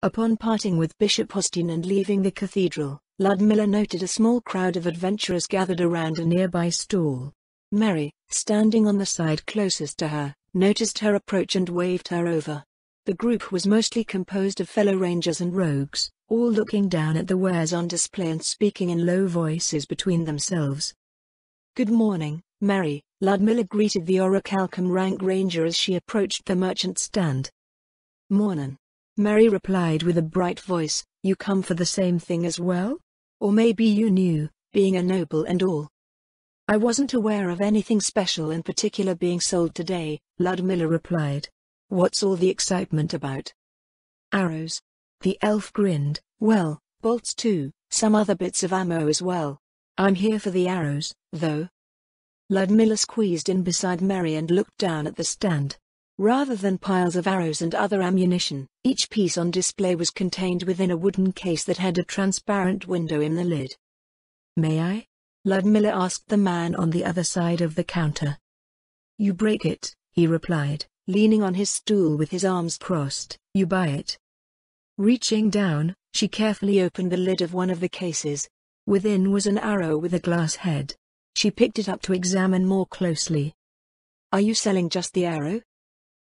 Upon parting with Bishop Austin and leaving the cathedral, Ludmilla noted a small crowd of adventurers gathered around a nearby stall. Mary, standing on the side closest to her, noticed her approach and waved her over. The group was mostly composed of fellow rangers and rogues, all looking down at the wares on display and speaking in low voices between themselves. "Good morning, Mary," Ludmilla greeted the Orichalcum rank ranger as she approached the merchant stand. "Mornin'," Mary replied with a bright voice. "You come for the same thing as well? Or maybe you knew, being a noble and all." "I wasn't aware of anything special in particular being sold today," Ludmilla replied. "What's all the excitement about?" "Arrows." The elf grinned. "Well, bolts too, some other bits of ammo as well. I'm here for the arrows, though." Ludmilla squeezed in beside Mary and looked down at the stand. Rather than piles of arrows and other ammunition, each piece on display was contained within a wooden case that had a transparent window in the lid. "May I?" Ludmilla asked the man on the other side of the counter. "You break it," he replied, leaning on his stool with his arms crossed. "You buy it." Reaching down, she carefully opened the lid of one of the cases. Within was an arrow with a glass head. She picked it up to examine more closely. "Are you selling just the arrow?"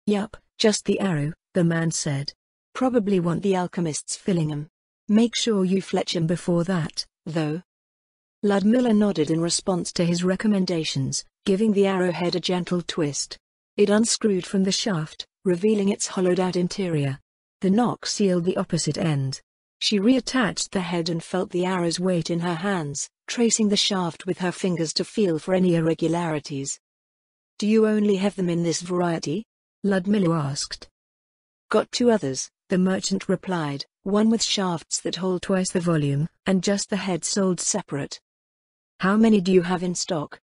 "Yup, just the arrow," the man said. "Probably want the alchemists filling 'em. Make sure you fletch 'em before that, though." Ludmilla nodded in response to his recommendations, giving the arrowhead a gentle twist. It unscrewed from the shaft, revealing its hollowed-out interior. The knock sealed the opposite end. She reattached the head and felt the arrow's weight in her hands, tracing the shaft with her fingers to feel for any irregularities. "Do you only have them in this variety?" Ludmilla asked. "Got two others," the merchant replied, "one with shafts that hold twice the volume, and just the head sold separate." "How many do you have in stock?"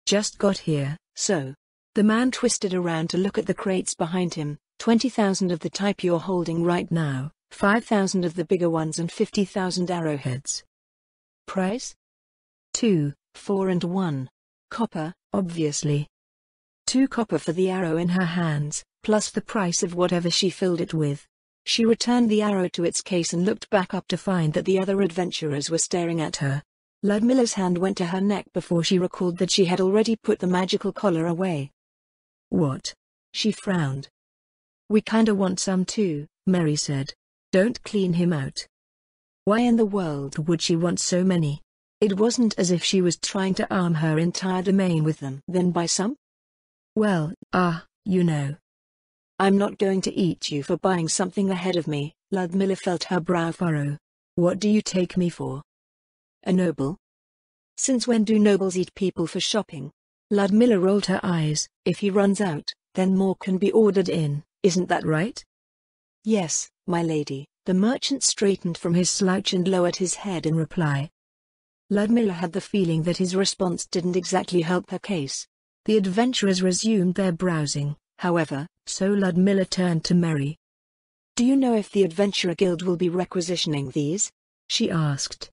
"Just got here, so." The man twisted around to look at the crates behind him. 20,000 of the type you're holding right now, 5,000 of the bigger ones and 50,000 arrowheads. Price? 2, 4 and 1. Copper, obviously. 2 copper for the arrow in her hands, plus the price of whatever she filled it with. She returned the arrow to its case and looked back up to find that the other adventurers were staring at her. Ludmilla's hand went to her neck before she recalled that she had already put the magical collar away. "What?" She frowned. "We kinda want some too," Mary said. "Don't clean him out." Why in the world would she want so many? It wasn't as if she was trying to arm her entire domain with them. "Then buy some?" "Well, you know. I'm not going to eat you for buying something ahead of me." Ludmilla felt her brow furrow. "What do you take me for? A noble? Since when do nobles eat people for shopping?" Ludmilla rolled her eyes. "If he runs out, then more can be ordered in. Isn't that right?" "Yes, my lady." The merchant straightened from his slouch and lowered his head in reply. Ludmilla had the feeling that his response didn't exactly help her case. The adventurers resumed their browsing, however, so Ludmilla turned to Mary. "Do you know if the Adventurer Guild will be requisitioning these?" she asked.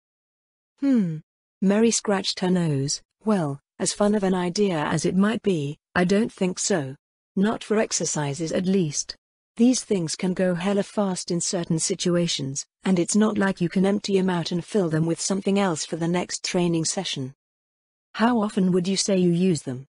Mary scratched her nose. "Well, as fun of an idea as it might be, I don't think so. Not for exercises at least. These things can go hella fast in certain situations, and it's not like you can empty 'em out and fill them with something else for the next training session." "How often would you say you use them?"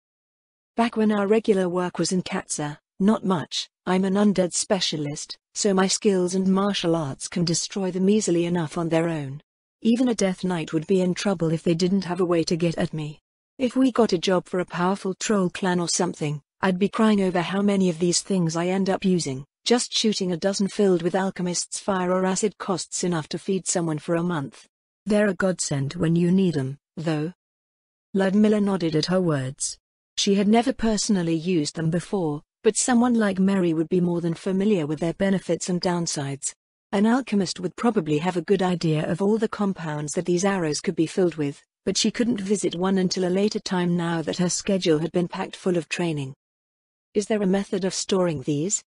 "Back when our regular work was in Katsa, not much. I'm an undead specialist, so my skills and martial arts can destroy them easily enough on their own. Even a Death Knight would be in trouble if they didn't have a way to get at me. If we got a job for a powerful troll clan or something, I'd be crying over how many of these things I end up using. Just shooting a dozen filled with alchemist's fire or acid costs enough to feed someone for a month. They're a godsend when you need 'em, though." Ludmilla nodded at her words. She had never personally used them before, but someone like Mary would be more than familiar with their benefits and downsides. An alchemist would probably have a good idea of all the compounds that these arrows could be filled with, but she couldn't visit one until a later time now that her schedule had been packed full of training. "Is there a method of storing these?"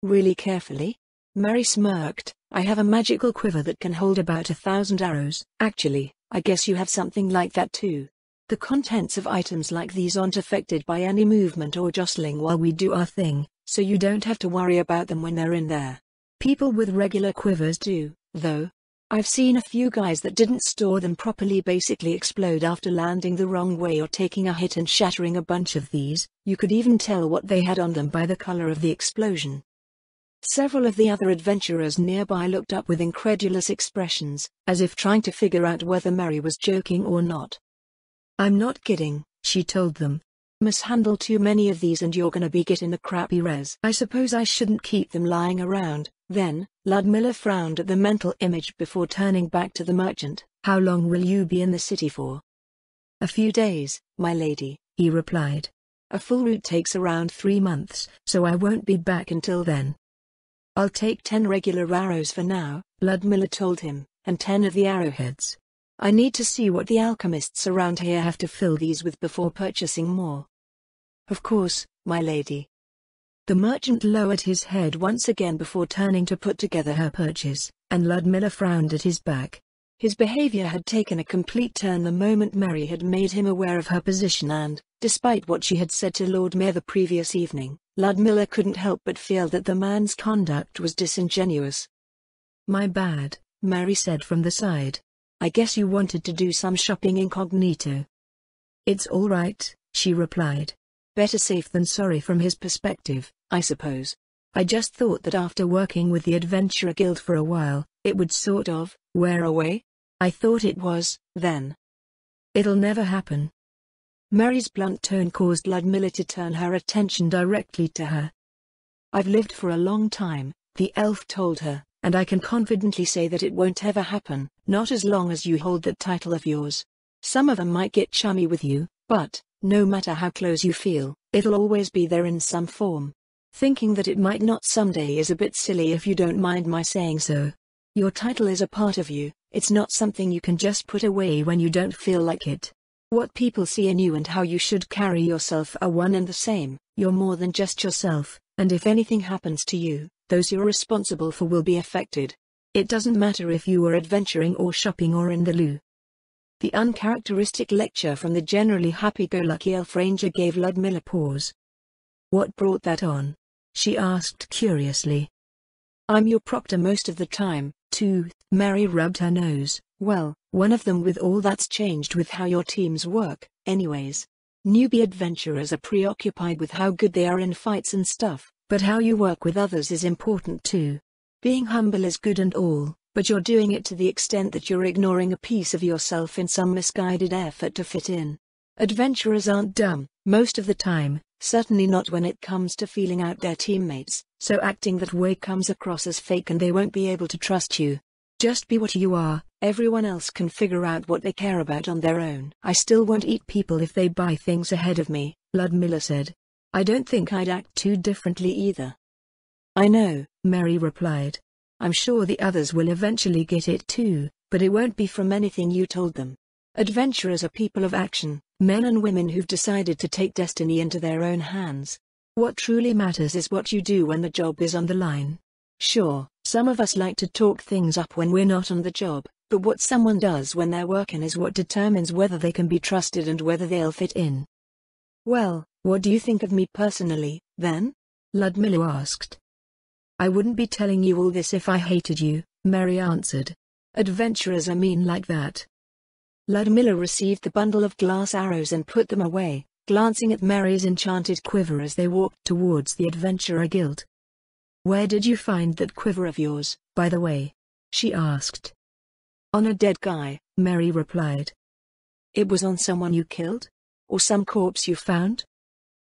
"Really carefully?" Mary smirked. "I have a magical quiver that can hold about 1,000 arrows. Actually, I guess you have something like that too. The contents of items like these aren't affected by any movement or jostling while we do our thing, so you don't have to worry about them when they're in there." People with regular quivers do, though. I've seen a few guys that didn't store them properly basically explode after landing the wrong way or taking a hit and shattering a bunch of these. You could even tell what they had on them by the color of the explosion. Several of the other adventurers nearby looked up with incredulous expressions, as if trying to figure out whether Mary was joking or not. "I'm not kidding," she told them. "Mishandle too many of these and you're gonna be getting a crappy res. I suppose I shouldn't keep them lying around." Then, Ludmilla frowned at the mental image before turning back to the merchant. "How long will you be in the city for?" "A few days, my lady," he replied. "A full route takes around 3 months, so I won't be back until then." "I'll take 10 regular arrows for now," Ludmilla told him, "and 10 of the arrowheads. I need to see what the alchemists around here have to fill these with before purchasing more." "Of course, my lady." The merchant lowered his head once again before turning to put together her purchase, and Ludmilla frowned at his back. His behavior had taken a complete turn the moment Mary had made him aware of her position and, despite what she had said to Lord Mayor the previous evening, Ludmilla couldn't help but feel that the man's conduct was disingenuous. "My bad," Mary said from the side. "I guess you wanted to do some shopping incognito." "It's all right," she replied. Better safe than sorry from his perspective, I suppose. "I just thought that after working with the Adventurer Guild for a while, it would sort of wear away. I thought it was, then." "It'll never happen." Mary's blunt tone caused Ludmilla to turn her attention directly to her. "I've lived for a long time," the elf told her, "and I can confidently say that it won't ever happen, not as long as you hold that title of yours. Some of them might get chummy with you, but, no matter how close you feel, it'll always be there in some form. Thinking that it might not someday is a bit silly if you don't mind my saying so. Your title is a part of you, it's not something you can just put away when you don't feel like it. What people see in you and how you should carry yourself are one and the same. You're more than just yourself, and if anything happens to you, those you're responsible for will be affected. It doesn't matter if you were adventuring or shopping or in the loo." The uncharacteristic lecture from the generally happy-go-lucky elf ranger gave Ludmilla pause. "What brought that on?" she asked curiously. "I'm your proctor most of the time, too." Mary rubbed her nose. "Well, one of them with all that's changed with how your teams work, anyways. Newbie adventurers are preoccupied with how good they are in fights and stuff, but how you work with others is important too. Being humble is good and all, but you're doing it to the extent that you're ignoring a piece of yourself in some misguided effort to fit in. Adventurers aren't dumb, most of the time, certainly not when it comes to feeling out their teammates, so acting that way comes across as fake and they won't be able to trust you. Just be what you are, everyone else can figure out what they care about on their own." "I still won't eat people if they buy things ahead of me," Ludmilla said. "I don't think I'd act too differently either." "I know," Mary replied. "I'm sure the others will eventually get it too, but it won't be from anything you told them. Adventurers are people of action, men and women who've decided to take destiny into their own hands. What truly matters is what you do when the job is on the line. Sure, some of us like to talk things up when we're not on the job, but what someone does when they're working is what determines whether they can be trusted and whether they'll fit in." "Well, what do you think of me personally, then?" Ludmilla asked. "I wouldn't be telling you all this if I hated you," Mary answered. "Adventurers are mean like that." Ludmilla received the bundle of glass arrows and put them away, glancing at Mary's enchanted quiver as they walked towards the Adventurer Guild. "Where did you find that quiver of yours, by the way?" she asked. "On a dead guy," Mary replied. "It was on someone you killed? Or some corpse you found?"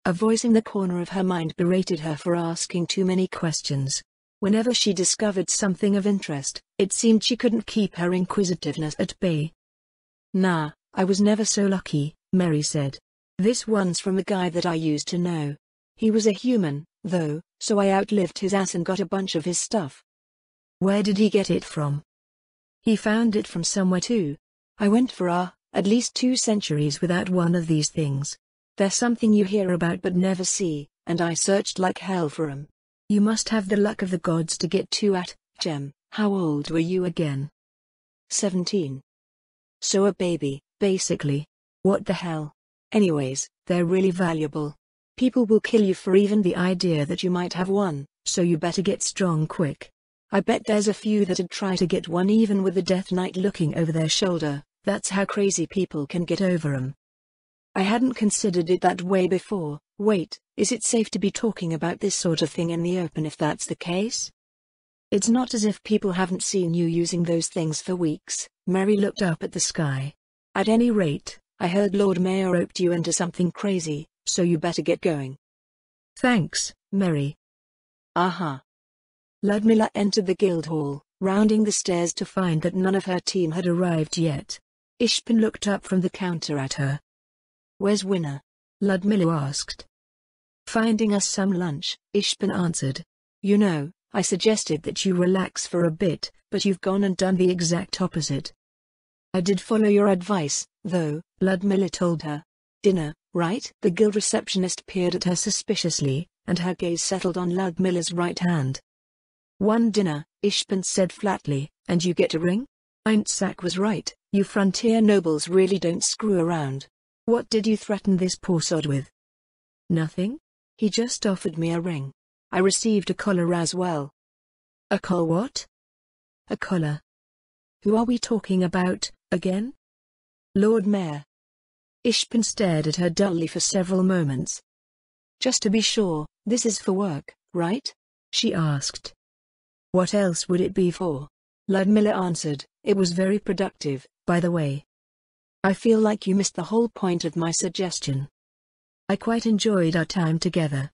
A voice in the corner of her mind berated her for asking too many questions. Whenever she discovered something of interest, it seemed she couldn't keep her inquisitiveness at bay. "Nah, I was never so lucky," Mary said. "This one's from a guy that I used to know. He was a human, though, so I outlived his ass and got a bunch of his stuff." "Where did he get it from?" "He found it from somewhere too. I went for at least 2 centuries without one of these things. They're something you hear about but never see, and I searched like hell for 'em. You must have the luck of the gods to get 2 at, Gem. How old were you again?" 17. "So a baby, basically. What the hell? Anyways, they're really valuable. People will kill you for even the idea that you might have one, so you better get strong quick." I bet there's a few that'd try to get one even with the Death Knight looking over their shoulder. That's how crazy people can get over 'em. I hadn't considered it that way before. Wait, is it safe to be talking about this sort of thing in the open if that's the case? It's not as if people haven't seen you using those things for weeks. Mary looked up at the sky. At any rate, I heard Lord Mayor roped you into something crazy, so you better get going. Thanks, Mary. Aha. Ludmilla entered the guild hall, rounding the stairs to find that none of her team had arrived yet. Ishpin looked up from the counter at her. Where's Winner? Ludmilla asked. Finding us some lunch, Ishpin answered. You know, I suggested that you relax for a bit, but you've gone and done the exact opposite. I did follow your advice, though, Ludmilla told her. Dinner, right? The guild receptionist peered at her suspiciously, and her gaze settled on Ludmilla's right hand. One dinner, Ishpin said flatly, and you get a ring? Eintzak was right, you frontier nobles really don't screw around. What did you threaten this poor sod with? Nothing. He just offered me a ring. I received a collar as well. A collar what? A collar. Who are we talking about, again? Lord Mayor. Ishpin stared at her dully for several moments. Just to be sure, this is for work, right? She asked. What else would it be for? Ludmilla answered, it was very productive, by the way. I feel like you missed the whole point of my suggestion. I quite enjoyed our time together.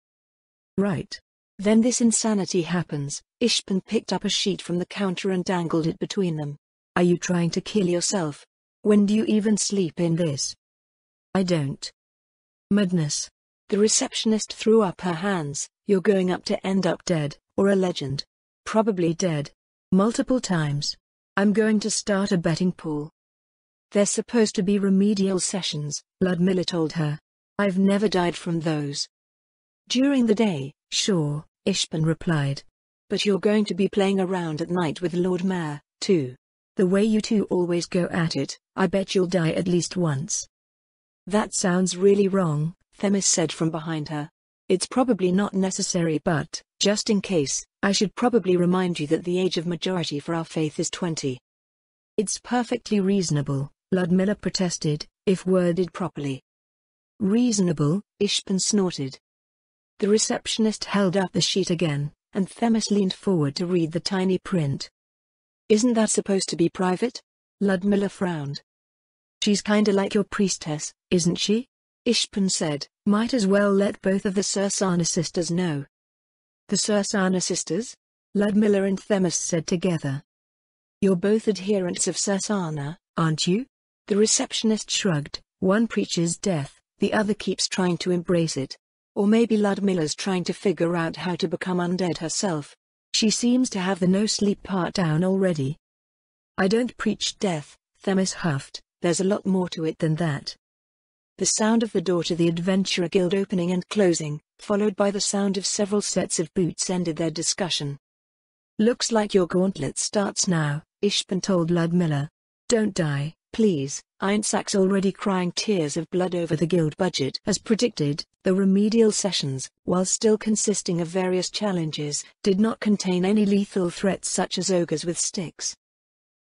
Right. Then this insanity happens. Ishpin picked up a sheet from the counter and dangled it between them. Are you trying to kill yourself? When do you even sleep in this? I don't. Madness. The receptionist threw up her hands. You're going up to end up dead, or a legend. Probably dead. Multiple times. I'm going to start a betting pool. There's supposed to be remedial sessions, Ludmilla told her. I've never died from those. During the day, sure, Ishpin replied. But you're going to be playing around at night with Lord Mayor, too. The way you two always go at it, I bet you'll die at least once. That sounds really wrong, Themis said from behind her. It's probably not necessary, but, just in case, I should probably remind you that the age of majority for our faith is 20. It's perfectly reasonable, Ludmilla protested, if worded properly. Reasonable, Ishpin snorted. The receptionist held up the sheet again, and Themis leaned forward to read the tiny print. Isn't that supposed to be private? Ludmilla frowned. She's kinda like your priestess, isn't she? Ishpin said, might as well let both of the Sursana sisters know. The Sursana sisters? Ludmilla and Themis said together. You're both adherents of Sursana, aren't you? The receptionist shrugged, one preaches death, the other keeps trying to embrace it. Or maybe Ludmilla's trying to figure out how to become undead herself. She seems to have the no-sleep part down already. I don't preach death, Themis huffed, there's a lot more to it than that. The sound of the door to the Adventurer Guild opening and closing, followed by the sound of several sets of boots, ended their discussion. Looks like your gauntlet starts now, Ishpin told Ludmilla. Don't die, please. Eintzak's already crying tears of blood over the guild budget. As predicted, the remedial sessions, while still consisting of various challenges, did not contain any lethal threats such as ogres with sticks.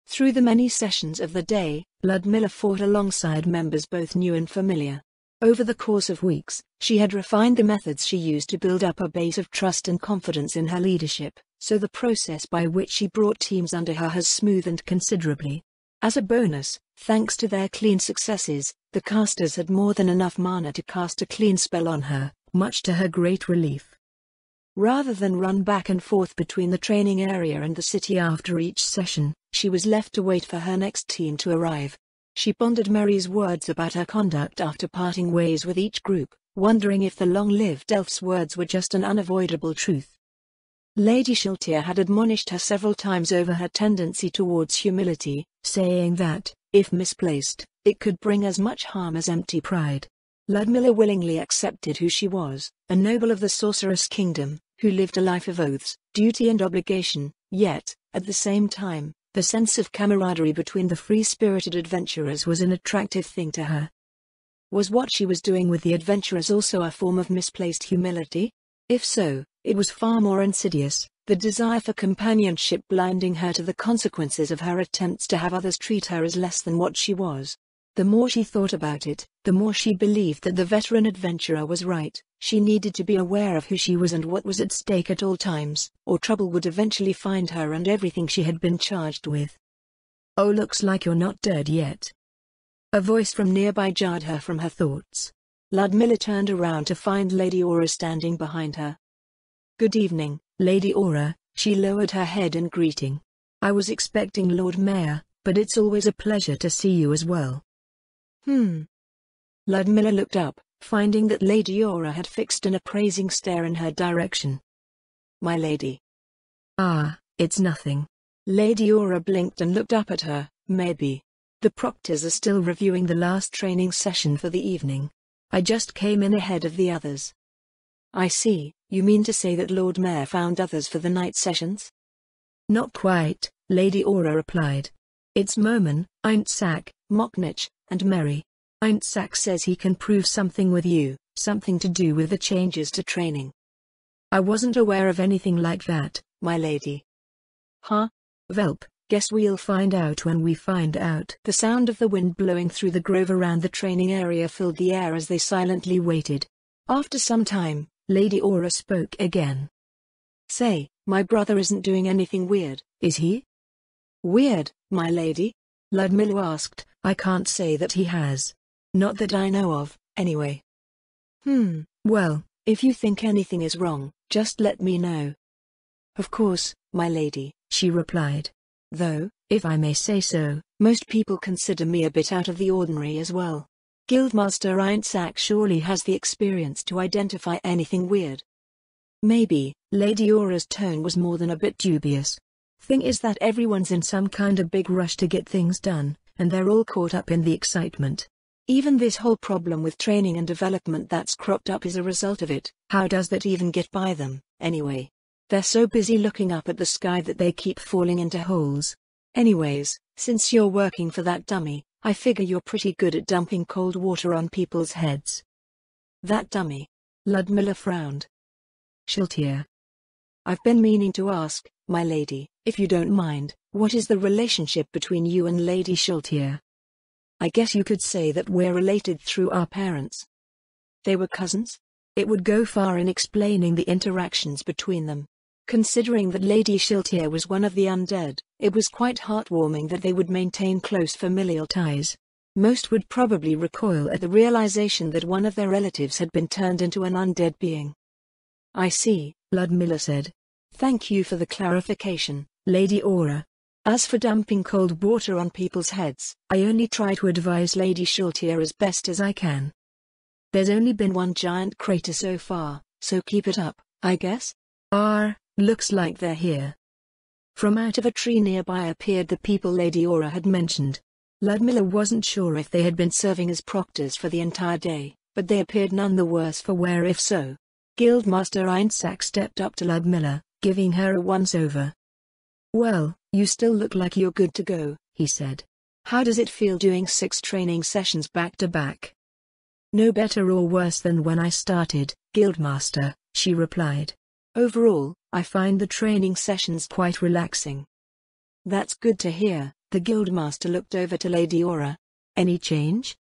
Through the many sessions of the day, Ludmilla fought alongside members both new and familiar. Over the course of weeks, she had refined the methods she used to build up a base of trust and confidence in her leadership, so the process by which she brought teams under her has smoothened considerably. As a bonus, thanks to their clean successes, the casters had more than enough mana to cast a clean spell on her, much to her great relief. Rather than run back and forth between the training area and the city after each session, she was left to wait for her next team to arrive. She pondered Mary's words about her conduct after parting ways with each group, wondering if the long-lived elf's words were just an unavoidable truth. Lady Shiltier had admonished her several times over her tendency towards humility, saying that, if misplaced, it could bring as much harm as empty pride. Ludmilla willingly accepted who she was, a noble of the Sorceress Kingdom, who lived a life of oaths, duty and obligation, yet, at the same time, the sense of camaraderie between the free-spirited adventurers was an attractive thing to her. Was what she was doing with the adventurers also a form of misplaced humility? If so, it was far more insidious, the desire for companionship blinding her to the consequences of her attempts to have others treat her as less than what she was. The more she thought about it, the more she believed that the veteran adventurer was right. She needed to be aware of who she was and what was at stake at all times, or trouble would eventually find her and everything she had been charged with. "Oh, looks like you're not dead yet." A voice from nearby jarred her from her thoughts. Ludmilla turned around to find Lady Aura standing behind her. "Good evening, Lady Aura," she lowered her head in greeting. "I was expecting Lord Mayor, but it's always a pleasure to see you as well." Ludmilla looked up, finding that Lady Aura had fixed an appraising stare in her direction. "My lady." "Ah, it's nothing." Lady Aura blinked and looked up at her. "Maybe. The proctors are still reviewing the last training session for the evening. I just came in ahead of the others." "I see, you mean to say that Lord Mayor found others for the night sessions?" "Not quite," Lady Aura replied. "It's Momin, Eintzak, Moknich, and Mary. Eintzak says he can prove something with you, something to do with the changes to training." "I wasn't aware of anything like that, my lady." "Huh? Velp, guess we'll find out when we find out." The sound of the wind blowing through the grove around the training area filled the air as they silently waited. After some time, Lady Aura spoke again. "Say, my brother isn't doing anything weird, is he?" "Weird, my lady?" Ludmilla asked. "I can't say that he has. Not that I know of, anyway." Well, if you think anything is wrong, just let me know." "Of course, my lady," she replied. "Though, if I may say so, most people consider me a bit out of the ordinary as well. Guildmaster Eintzak surely has the experience to identify anything weird." "Maybe." Lady Aura's tone was more than a bit dubious. "Thing is that everyone's in some kind of big rush to get things done, and they're all caught up in the excitement. Even this whole problem with training and development that's cropped up is a result of it. How does that even get by them, anyway? They're so busy looking up at the sky that they keep falling into holes. Anyways, since you're working for that dummy, I figure you're pretty good at dumping cold water on people's heads." "That dummy?" Ludmilla frowned. "Shiltir. I've been meaning to ask, my lady, if you don't mind, what is the relationship between you and Lady Shiltir?" "I guess you could say that we're related through our parents." "They were cousins?" It would go far in explaining the interactions between them. Considering that Lady Shiltir was one of the undead, it was quite heartwarming that they would maintain close familial ties. Most would probably recoil at the realization that one of their relatives had been turned into an undead being. "I see," Ludmilla said. "Thank you for the clarification, Lady Aura. As for dumping cold water on people's heads, I only try to advise Lady Shiltir as best as I can. There's only been one giant crater so far, so keep it up, I guess." Looks like they're here." From out of a tree nearby appeared the people Lady Aura had mentioned. Ludmilla wasn't sure if they had been serving as proctors for the entire day, but they appeared none the worse for wear if so. Guildmaster Eintzak stepped up to Ludmilla, giving her a once-over. "Well, you still look like you're good to go," he said. "How does it feel doing 6 training sessions back-to-back?" "No better or worse than when I started, Guildmaster," she replied. "Overall, I find the training sessions quite relaxing." "That's good to hear." The Guildmaster looked over to Lady Aura. "Any change?"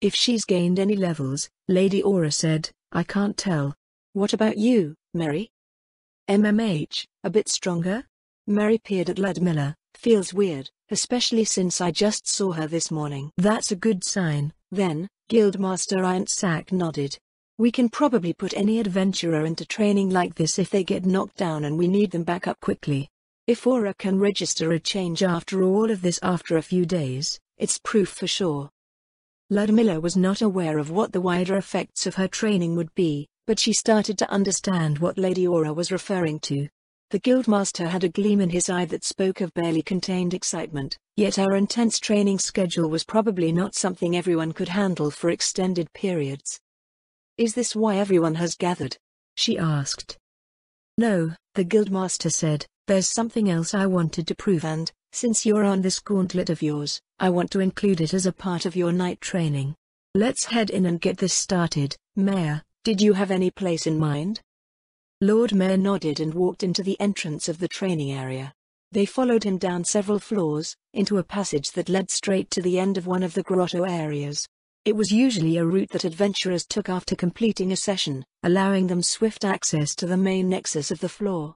"If she's gained any levels," Lady Aura said, "I can't tell." "What about you, Mary?" "MMH, a bit stronger?" Mary peered at Ludmilla. "Feels weird, especially since I just saw her this morning." "That's a good sign, then," Guildmaster Eintzak nodded. "We can probably put any adventurer into training like this if they get knocked down and we need them back up quickly. If Aura can register a change after all of this after a few days, it's proof for sure." Ludmilla was not aware of what the wider effects of her training would be, but she started to understand what Lady Aura was referring to. The Guildmaster had a gleam in his eye that spoke of barely contained excitement, yet her intense training schedule was probably not something everyone could handle for extended periods. "Is this why everyone has gathered?" she asked. "No," the Guildmaster said, "there's something else I wanted to prove and, since you're on this gauntlet of yours, I want to include it as a part of your night training. Let's head in and get this started." "Mayor, did you have any place in mind?" Lord Mayor nodded and walked into the entrance of the training area. They followed him down several floors, into a passage that led straight to the end of one of the grotto areas. It was usually a route that adventurers took after completing a session, allowing them swift access to the main nexus of the floor.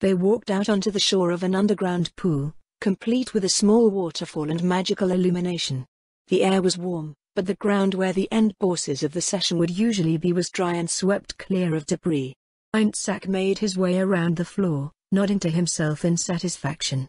They walked out onto the shore of an underground pool, complete with a small waterfall and magical illumination. The air was warm, but the ground where the end bosses of the session would usually be was dry and swept clear of debris. Einsak made his way around the floor, nodding to himself in satisfaction.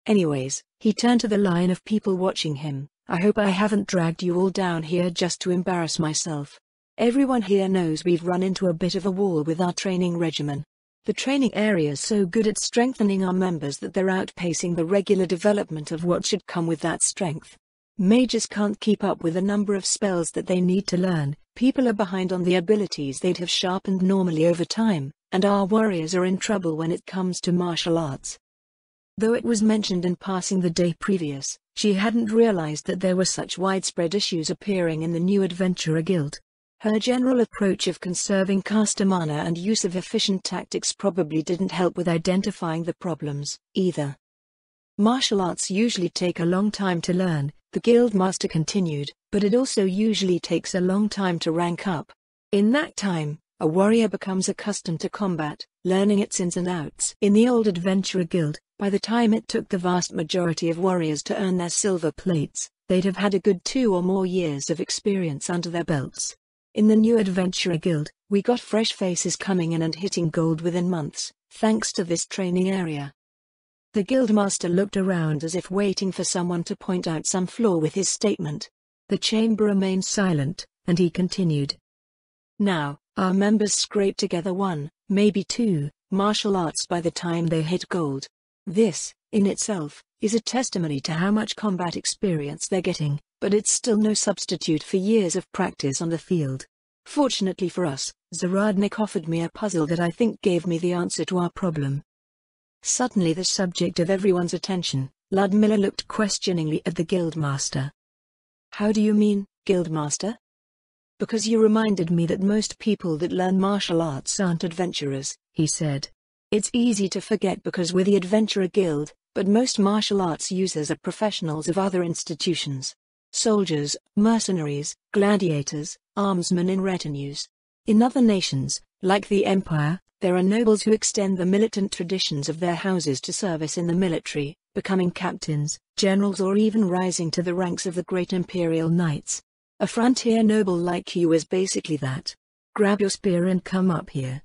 Anyways, he turned to the line of people watching him. I hope I haven't dragged you all down here just to embarrass myself. Everyone here knows we've run into a bit of a wall with our training regimen. The training area's so good at strengthening our members that they're outpacing the regular development of what should come with that strength. Mages can't keep up with the number of spells that they need to learn, people are behind on the abilities they'd have sharpened normally over time, and our warriors are in trouble when it comes to martial arts. Though it was mentioned in passing the day previous, she hadn't realized that there were such widespread issues appearing in the new Adventurer Guild. Her general approach of conserving caster mana and use of efficient tactics probably didn't help with identifying the problems, either. Martial arts usually take a long time to learn, the guildmaster continued, but it also usually takes a long time to rank up. In that time, a warrior becomes accustomed to combat, learning its ins and outs. In the old Adventurer Guild, by the time it took the vast majority of warriors to earn their silver plates, they'd have had a good 2 or more years of experience under their belts. In the new Adventurer Guild, we got fresh faces coming in and hitting gold within months, thanks to this training area. The guildmaster looked around as if waiting for someone to point out some flaw with his statement. The chamber remained silent, and he continued. Now, our members scrape together 1, maybe 2, martial arts by the time they hit gold. This, in itself, is a testimony to how much combat experience they're getting, but it's still no substitute for years of practice on the field. Fortunately for us, Zaradnik offered me a puzzle that I think gave me the answer to our problem. Suddenly the subject of everyone's attention, Ludmilla looked questioningly at the guildmaster. How do you mean, guildmaster? Because you reminded me that most people that learn martial arts aren't adventurers, he said. It's easy to forget because we're the Adventurer Guild, but most martial arts users are professionals of other institutions. Soldiers, mercenaries, gladiators, armsmen in retinues. In other nations, like the Empire, there are nobles who extend the militant traditions of their houses to service in the military, becoming captains, generals or even rising to the ranks of the great imperial knights. A frontier noble like you is basically that. Grab your spear and come up here.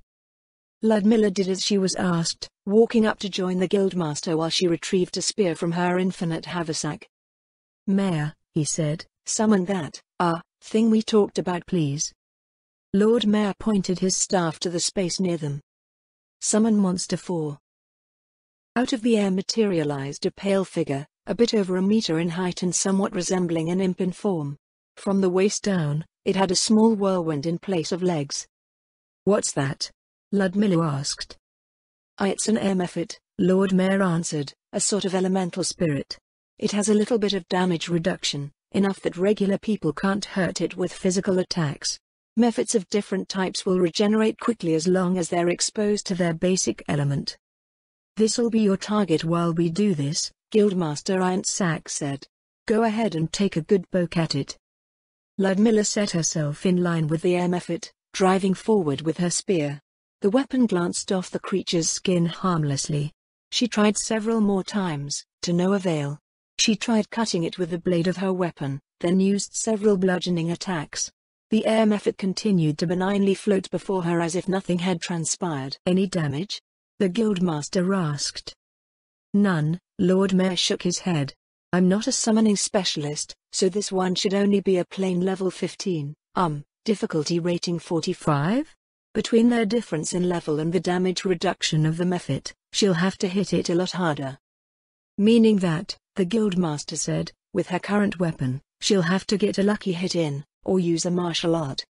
Ludmilla did as she was asked, walking up to join the guildmaster while she retrieved a spear from her infinite haversack. Mayor, he said, summon that, thing we talked about please. Lord Mayor pointed his staff to the space near them. Summon Monster 4. Out of the air materialized a pale figure, a bit over a meter in height and somewhat resembling an imp in form. From the waist down, it had a small whirlwind in place of legs. What's that? Ludmilla asked. It's an air mephit, Lord Mayor answered, a sort of elemental spirit. It has a little bit of damage reduction, enough that regular people can't hurt it with physical attacks. Mephits of different types will regenerate quickly as long as they're exposed to their basic element. This'll be your target while we do this, Guildmaster Einsak said. Go ahead and take a good poke at it. Ludmilla set herself in line with the air mephit, driving forward with her spear. The weapon glanced off the creature's skin harmlessly. She tried several more times, to no avail. She tried cutting it with the blade of her weapon, then used several bludgeoning attacks. The air mephit continued to benignly float before her as if nothing had transpired. Any damage? The guildmaster asked. None, Lord Mayor shook his head. I'm not a summoning specialist, so this one should only be a plain level 15, difficulty rating 45? Between their difference in level and the damage reduction of the mephit, she'll have to hit it a lot harder. Meaning that, the guildmaster said, with her current weapon, she'll have to get a lucky hit in, or use a martial art.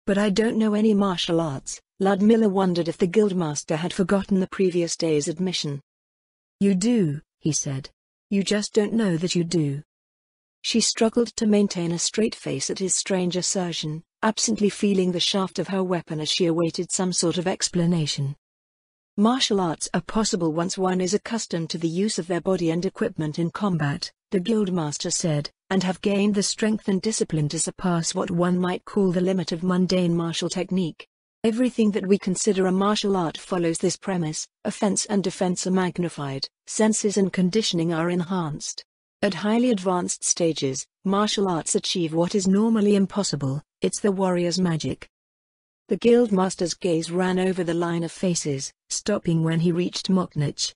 But I don't know any martial arts. Ludmilla wondered if the guildmaster had forgotten the previous day's admission. You do, he said. You just don't know that you do. She struggled to maintain a straight face at his strange assertion, absently feeling the shaft of her weapon as she awaited some sort of explanation. Martial arts are possible once one is accustomed to the use of their body and equipment in combat, the guildmaster said, and have gained the strength and discipline to surpass what one might call the limit of mundane martial technique. Everything that we consider a martial art follows this premise: offense and defense are magnified, senses and conditioning are enhanced. At highly advanced stages, martial arts achieve what is normally impossible. It's the warrior's magic. The guildmaster's gaze ran over the line of faces, stopping when he reached Moknich.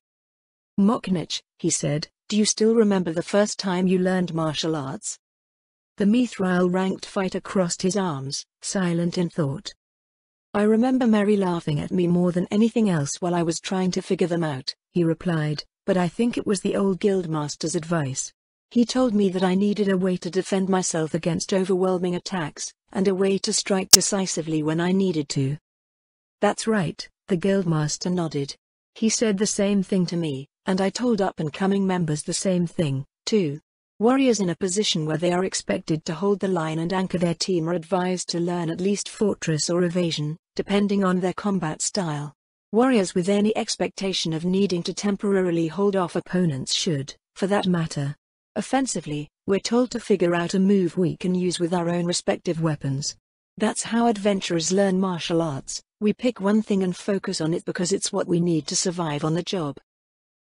"Moknich," he said, "do you still remember the first time you learned martial arts?" The Mithril-ranked fighter crossed his arms, silent in thought. "I remember Mary laughing at me more than anything else while I was trying to figure them out," he replied, "but I think it was the old guildmaster's advice. He told me that I needed a way to defend myself against overwhelming attacks, and a way to strike decisively when I needed to." "That's right," the guildmaster nodded. "He said the same thing to me, and I told up-and-coming members the same thing, too. Warriors in a position where they are expected to hold the line and anchor their team are advised to learn at least fortress or evasion, depending on their combat style. Warriors with any expectation of needing to temporarily hold off opponents should, for that matter. Offensively, we're told to figure out a move we can use with our own respective weapons. That's how adventurers learn martial arts. We pick one thing and focus on it because it's what we need to survive on the job."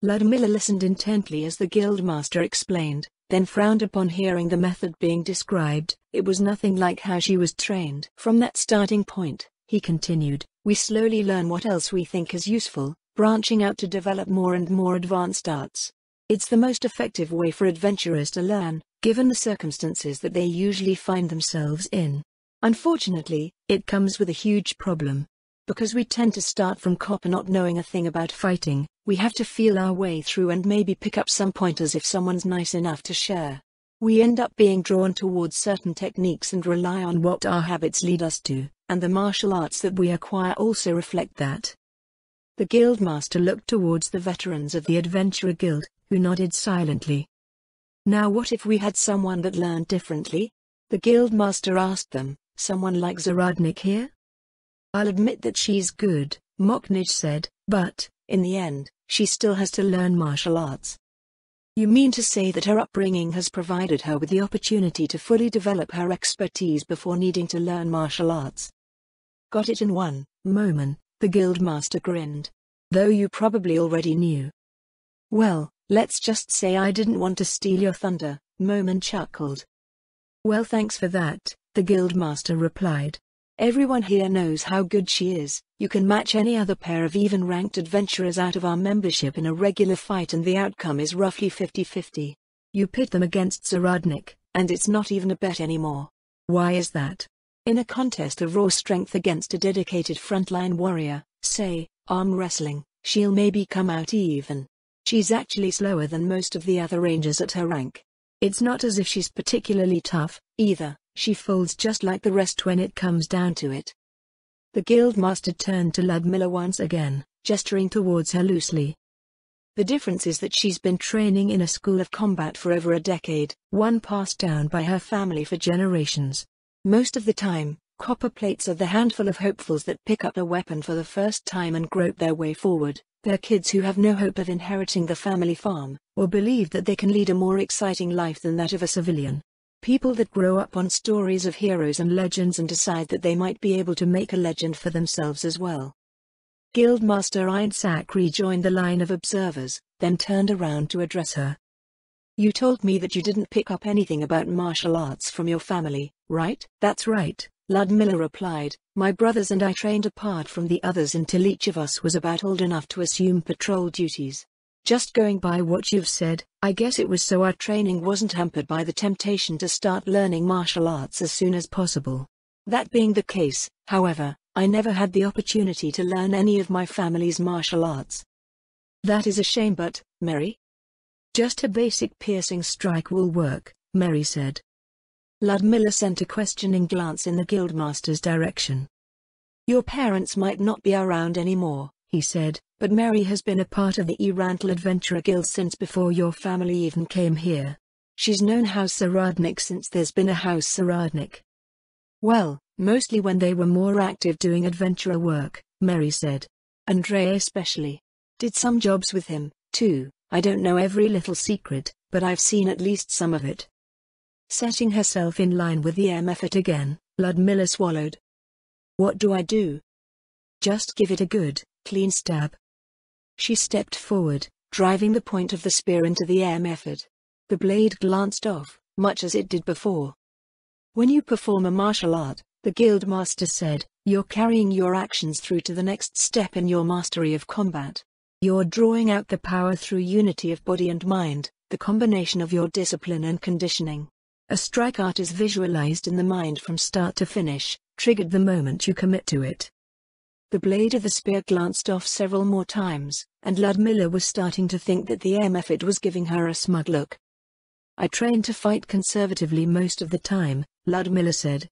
Ludmilla listened intently as the guildmaster explained, then frowned upon hearing the method being described. It was nothing like how she was trained. "From that starting point," he continued, "we slowly learn what else we think is useful, branching out to develop more and more advanced arts. It's the most effective way for adventurers to learn, given the circumstances that they usually find themselves in. Unfortunately, it comes with a huge problem. Because we tend to start from copper not knowing a thing about fighting, we have to feel our way through and maybe pick up some pointers if someone's nice enough to share. We end up being drawn towards certain techniques and rely on what our habits lead us to, and the martial arts that we acquire also reflect that." The guildmaster looked towards the veterans of the Adventurer Guild, who nodded silently. "Now what if we had someone that learned differently?" the guildmaster asked them. "Someone like Zaradnik here?" "I'll admit that she's good," Moknich said, "but, in the end, she still has to learn martial arts." "You mean to say that her upbringing has provided her with the opportunity to fully develop her expertise before needing to learn martial arts?" "Got it in one moment," the guildmaster grinned. "Though you probably already knew." "Well, let's just say I didn't want to steal your thunder," Moman chuckled. "Well, thanks for that," the guildmaster replied. "Everyone here knows how good she is. You can match any other pair of even-ranked adventurers out of our membership in a regular fight and the outcome is roughly 50-50. You pit them against Zaradnik, and it's not even a bet anymore. Why is that? In a contest of raw strength against a dedicated frontline warrior, say, arm wrestling, she'll maybe come out even. She's actually slower than most of the other rangers at her rank. It's not as if she's particularly tough, either. She folds just like the rest when it comes down to it." The guildmaster turned to Ludmilla once again, gesturing towards her loosely. "The difference is that she's been training in a school of combat for over a decade, one passed down by her family for generations. Most of the time, copper plates are the handful of hopefuls that pick up a weapon for the first time and grope their way forward. They're kids who have no hope of inheriting the family farm, or believe that they can lead a more exciting life than that of a civilian. People that grow up on stories of heroes and legends and decide that they might be able to make a legend for themselves as well." Guildmaster Einsak rejoined the line of observers, then turned around to address her. "You told me that you didn't pick up anything about martial arts from your family, right?" "That's right," Ludmilla replied. "My brothers and I trained apart from the others until each of us was about old enough to assume patrol duties. Just going by what you've said, I guess it was so our training wasn't hampered by the temptation to start learning martial arts as soon as possible. That being the case, however, I never had the opportunity to learn any of my family's martial arts." "That is a shame, but, Mary?" "Just a basic piercing strike will work," Mary said. Ludmilla sent a questioning glance in the guildmaster's direction. "Your parents might not be around anymore," he said, "but Mary has been a part of the Erantle Adventurer Guild since before your family even came here. She's known House Saradnik since there's been a House Saradnik. Well, mostly when they were more active doing adventurer work, Mary said. Andrei especially. Did some jobs with him, too. I don't know every little secret, but I've seen at least some of it. Setting herself in line with the effort again, Ludmilla swallowed. What do I do? Just give it a good, clean stab. She stepped forward, driving the point of the spear into the effort. The blade glanced off, much as it did before. When you perform a martial art, the guildmaster said, you're carrying your actions through to the next step in your mastery of combat. You're drawing out the power through unity of body and mind, the combination of your discipline and conditioning. A strike art is visualized in the mind from start to finish, triggered the moment you commit to it. The blade of the spear glanced off several more times, and Ludmilla was starting to think that the effort was giving her a smug look. I train to fight conservatively most of the time, Ludmilla said.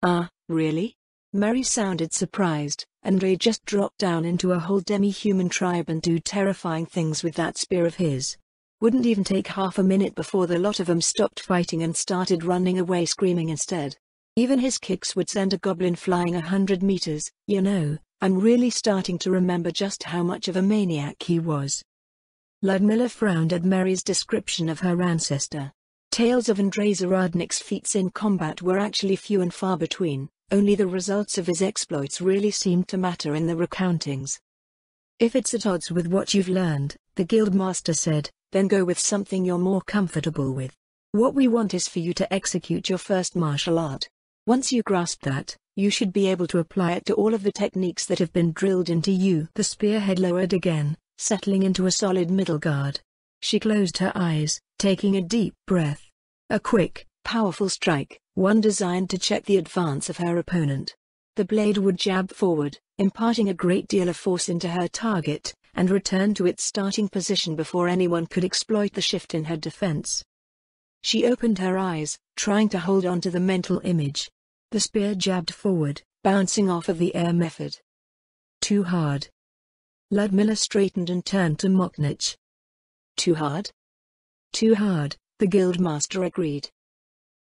Ah, really? Mary sounded surprised. Andrei just dropped down into a whole demi-human tribe and do terrifying things with that spear of his. Wouldn't even take half a minute before the lot of them stopped fighting and started running away screaming instead. Even his kicks would send a goblin flying 100 meters. You know, I'm really starting to remember just how much of a maniac he was. Ludmilla frowned at Mary's description of her ancestor. Tales of Andrei Zaradnik's feats in combat were actually few and far between, only the results of his exploits really seemed to matter in the recountings. If it's at odds with what you've learned, the guildmaster said, then go with something you're more comfortable with. What we want is for you to execute your first martial art. Once you grasp that, you should be able to apply it to all of the techniques that have been drilled into you. The spearhead lowered again, settling into a solid middle guard. She closed her eyes, taking a deep breath. A quick, powerful strike, one designed to check the advance of her opponent. The blade would jab forward, imparting a great deal of force into her target, and return to its starting position before anyone could exploit the shift in her defense. She opened her eyes, trying to hold on to the mental image. The spear jabbed forward, bouncing off of the air method. Too hard. Ludmilla straightened and turned to Moknich. Too hard? Too hard, the guildmaster agreed.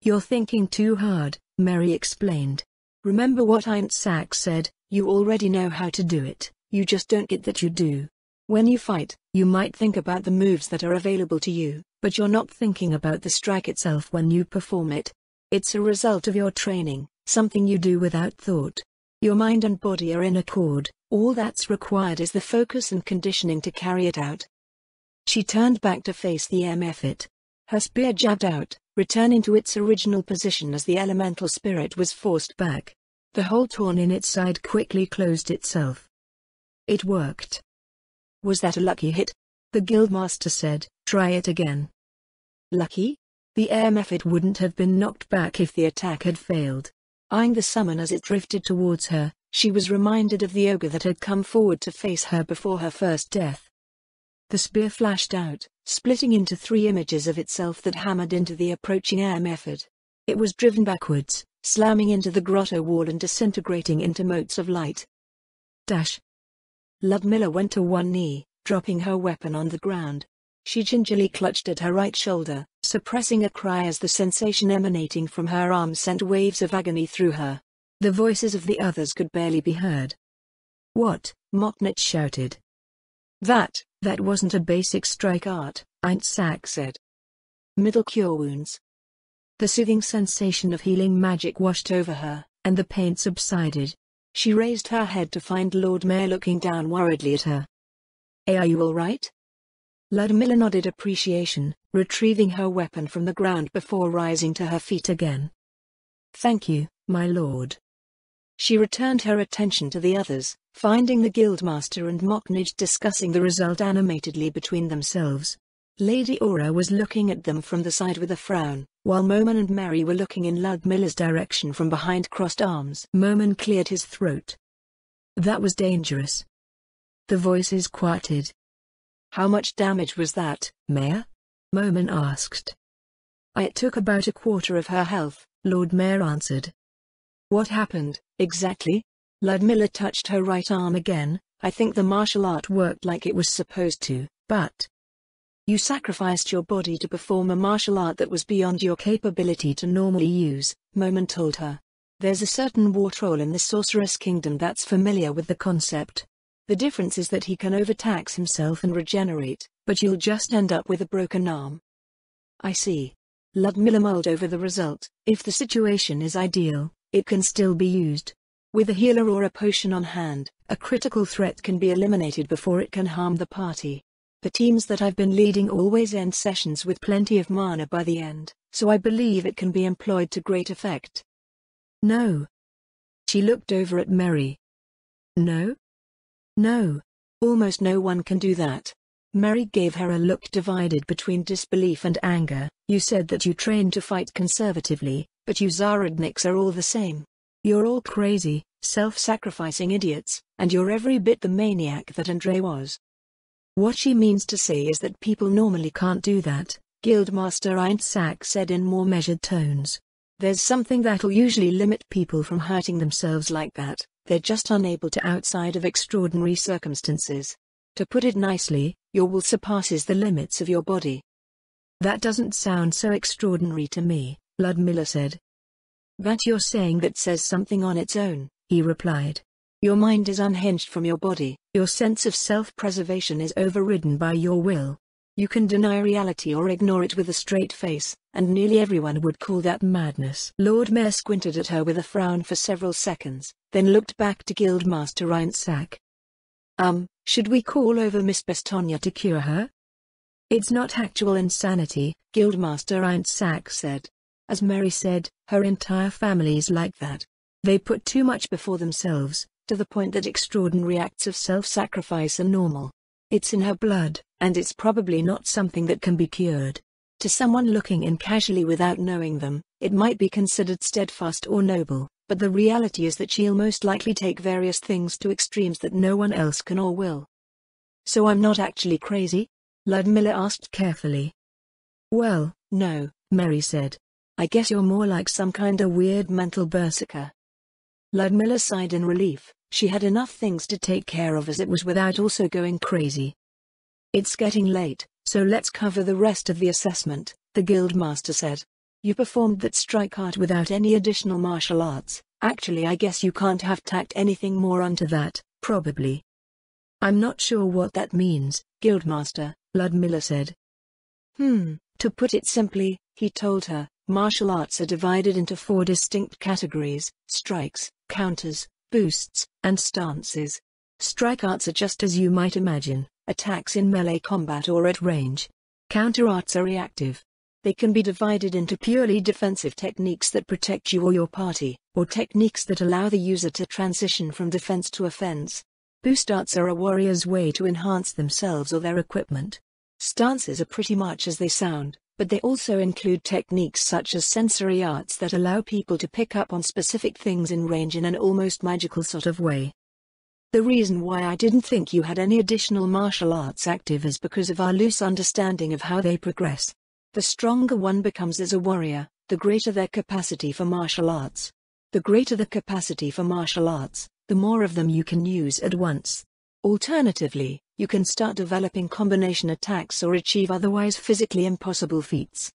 You're thinking too hard, Mary explained. Remember what Eintzak said, you already know how to do it, you just don't get that you do. When you fight, you might think about the moves that are available to you, but you're not thinking about the strike itself when you perform it. It's a result of your training, something you do without thought. Your mind and body are in accord, all that's required is the focus and conditioning to carry it out. She turned back to face the effort. Her spear jabbed out, returning to its original position as the elemental spirit was forced back. The hole torn in its side quickly closed itself. It worked. Was that a lucky hit? The guildmaster said, try it again. Lucky? The air method wouldn't have been knocked back if the attack had failed. Eyeing the summon as it drifted towards her, she was reminded of the ogre that had come forward to face her before her first death. The spear flashed out, splitting into 3 images of itself that hammered into the approaching air method. It was driven backwards, slamming into the grotto wall and disintegrating into motes of light. Dash! Ludmilla went to one knee, dropping her weapon on the ground. She gingerly clutched at her right shoulder, suppressing a cry as the sensation emanating from her arm sent waves of agony through her. The voices of the others could barely be heard. What? Moknich shouted. That wasn't a basic strike art, Eintzak said. Middle cure wounds. The soothing sensation of healing magic washed over her, and the pain subsided. She raised her head to find Lord Mayor looking down worriedly at her. Hey, are you all right? Ludmilla nodded appreciation, retrieving her weapon from the ground before rising to her feet again. Thank you, my lord. She returned her attention to the others, finding the guildmaster and Moknich discussing the result animatedly between themselves. Lady Aura was looking at them from the side with a frown, while Moman and Mary were looking in Ludmilla's direction from behind crossed arms. Moman cleared his throat. That was dangerous. The voices quieted. How much damage was that, Mayor? Moman asked. It took about a quarter of her health, Lord Mayor answered. What happened, exactly? Ludmilla touched her right arm again. I think the martial art worked like it was supposed to, but... You sacrificed your body to perform a martial art that was beyond your capability to normally use, Momon told her. There's a certain war troll in the Sorceress Kingdom that's familiar with the concept. The difference is that he can overtax himself and regenerate, but you'll just end up with a broken arm. I see. Ludmilla mulled over the result. If the situation is ideal, it can still be used. With a healer or a potion on hand, a critical threat can be eliminated before it can harm the party. The teams that I've been leading always end sessions with plenty of mana by the end, so I believe it can be employed to great effect. No. She looked over at Mary. No? No. Almost no one can do that. Mary gave her a look divided between disbelief and anger. You said that you trained to fight conservatively, but you Zaradniks are all the same. You're all crazy, self-sacrificing idiots, and you're every bit the maniac that Andre was. What she means to say is that people normally can't do that, Guildmaster Einsak said in more measured tones. There's something that'll usually limit people from hurting themselves like that. They're just unable to outside of extraordinary circumstances. To put it nicely, your will surpasses the limits of your body. That doesn't sound so extraordinary to me, Ludmilla said. That you're saying that says something on its own, he replied. Your mind is unhinged from your body, your sense of self-preservation is overridden by your will. You can deny reality or ignore it with a straight face, and nearly everyone would call that madness. Lord Mayor squinted at her with a frown for several seconds, then looked back to Guildmaster Reinsack. Should we call over Miss Bestonia to cure her? It's not actual insanity, Guildmaster Reinsack said. As Mary said, her entire family's like that. They put too much before themselves, to the point that extraordinary acts of self-sacrifice are normal. It's in her blood, and it's probably not something that can be cured. To someone looking in casually without knowing them, it might be considered steadfast or noble, but the reality is that she'll most likely take various things to extremes that no one else can or will. So I'm not actually crazy? Ludmilla asked carefully. Well, no, Mary said. I guess you're more like some kinda weird mental berserker. Ludmilla sighed in relief. She had enough things to take care of as it was without also going crazy. It's getting late, so let's cover the rest of the assessment, the Guildmaster said. You performed that strike art without any additional martial arts. Actually, I guess you can't have tacked anything more onto that, probably. I'm not sure what that means, Guildmaster, Ludmilla said. To put it simply, he told her, martial arts are divided into 4 distinct categories: strikes, counters, boosts, and stances. Strike arts are just as you might imagine, attacks in melee combat or at range. Counter arts are reactive. They can be divided into purely defensive techniques that protect you or your party, or techniques that allow the user to transition from defense to offense. Boost arts are a warrior's way to enhance themselves or their equipment. Stances are pretty much as they sound, but they also include techniques such as sensory arts that allow people to pick up on specific things in range in an almost magical sort of way. The reason why I didn't think you had any additional martial arts active is because of our loose understanding of how they progress. The stronger one becomes as a warrior, the greater their capacity for martial arts. The greater the capacity for martial arts, the more of them you can use at once. Alternatively, you can start developing combination attacks or achieve otherwise physically impossible feats.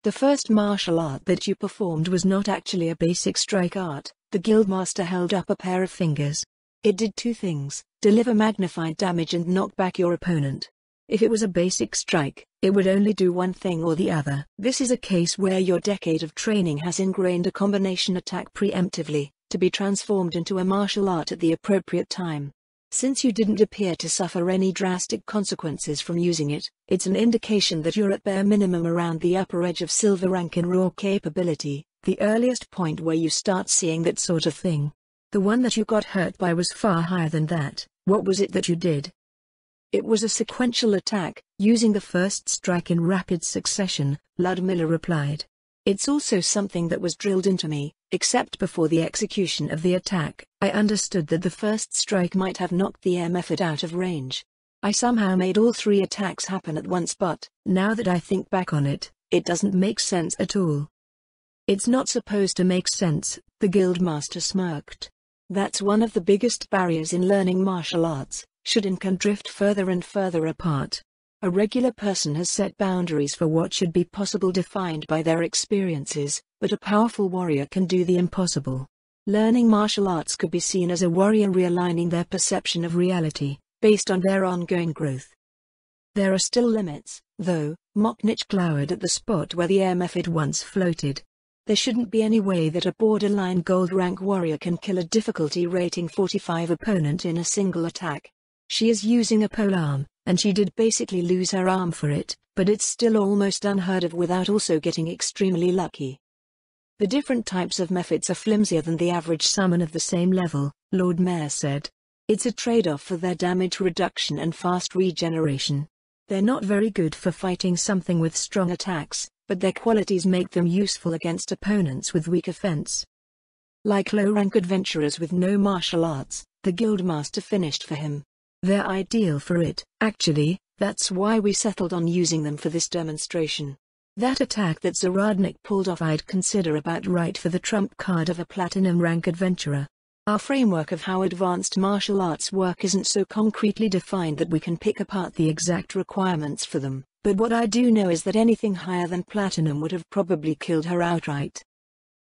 The first martial art that you performed was not actually a basic strike art. The Guildmaster held up a pair of fingers. It did 2 things, deliver magnified damage and knock back your opponent. If it was a basic strike, it would only do one thing or the other. This is a case where your decade of training has ingrained a combination attack preemptively, to be transformed into a martial art at the appropriate time. Since you didn't appear to suffer any drastic consequences from using it, it's an indication that you're at bare minimum around the upper edge of silver rank in raw capability, the earliest point where you start seeing that sort of thing. The one that you got hurt by was far higher than that. What was it that you did? It was a sequential attack, using the first strike in rapid succession, Ludmilla replied. It's also something that was drilled into me, except before the execution of the attack, I understood that the first strike might have knocked the air method out of range. I somehow made all 3 attacks happen at once, but, now that I think back on it, it doesn't make sense at all. It's not supposed to make sense, the Guildmaster smirked. That's one of the biggest barriers in learning martial arts. Shodan can drift further and further apart. A regular person has set boundaries for what should be possible defined by their experiences, but a powerful warrior can do the impossible. Learning martial arts could be seen as a warrior realigning their perception of reality, based on their ongoing growth. There are still limits, though. Moknich glowered at the spot where the air method once floated. There shouldn't be any way that a borderline gold rank warrior can kill a difficulty rating 45 opponent in a single attack. She is using a polearm, and she did basically lose her arm for it, but it's still almost unheard of without also getting extremely lucky. The different types of methods are flimsier than the average summon of the same level, Lord Mayor said. It's a trade-off for their damage reduction and fast regeneration. They're not very good for fighting something with strong attacks, but their qualities make them useful against opponents with weak offense. Like low-rank adventurers with no martial arts, the guildmaster finished for him. They're ideal for it. Actually, that's why we settled on using them for this demonstration. That attack that Zaradnik pulled off I'd consider about right for the trump card of a platinum rank adventurer. Our framework of how advanced martial arts work isn't so concretely defined that we can pick apart the exact requirements for them, but what I do know is that anything higher than platinum would have probably killed her outright.